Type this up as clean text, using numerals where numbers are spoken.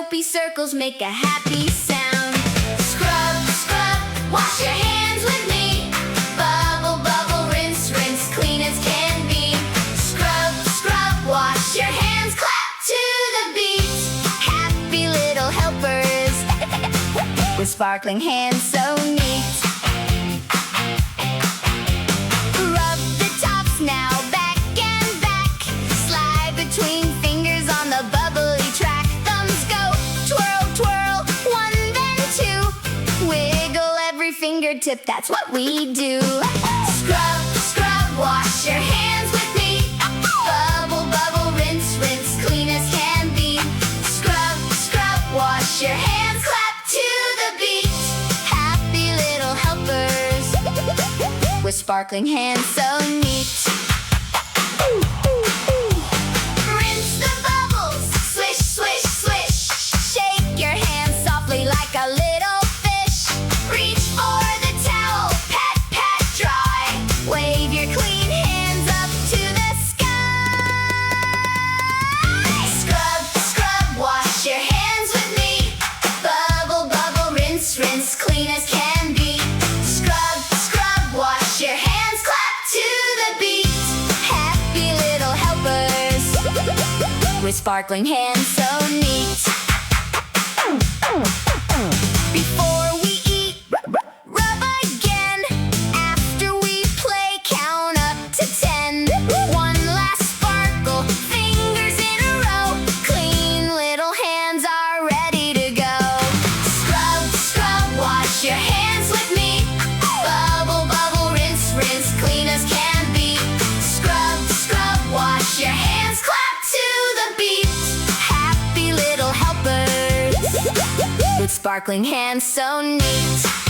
soapy circles make a happy sound. Scrub, scrub, wash your hands with me. Bubble, bubble, rinse, rinse, clean as can be. Scrub, scrub, wash your hands, clap to the beat. Happy little helpers with sparkling hands so neat. Rub the tops now, back and back. Slide between fingers on the bubbly track. Thumbs go twirl, twirl, one then two. Wiggle every fingertip, that's what we do. Scrub, scrub, wash your hands with me. Bubble, bubble, rinse, rinse, clean as can be. Scrub, scrub, wash your hands, clap to the beat. Happy little helpers with sparkling hands so neat. Rinse the bubbles, swish, swish, swish. Shake your hands softly like a little fish. Reach for the towel, pat, pat, dry. Wave your clean hands up to the sky. Scrub, scrub, wash your hands with me. Bubble, bubble, rinse, rinse, clean as can be. Scrub, scrub, wash your hands, clap to the beat. Happy little helpers with sparkling hands so neat. Before we eat, rub again. After we play, count up to 10. One last sparkle, fingers in a row. Clean little hands are ready to go. Scrub, scrub, wash your hands with me. Bubble, bubble, rinse, rinse, clean as can be. Scrub, scrub, wash your hands, clap to the beat. Happy little helpers with sparkling hands so neat.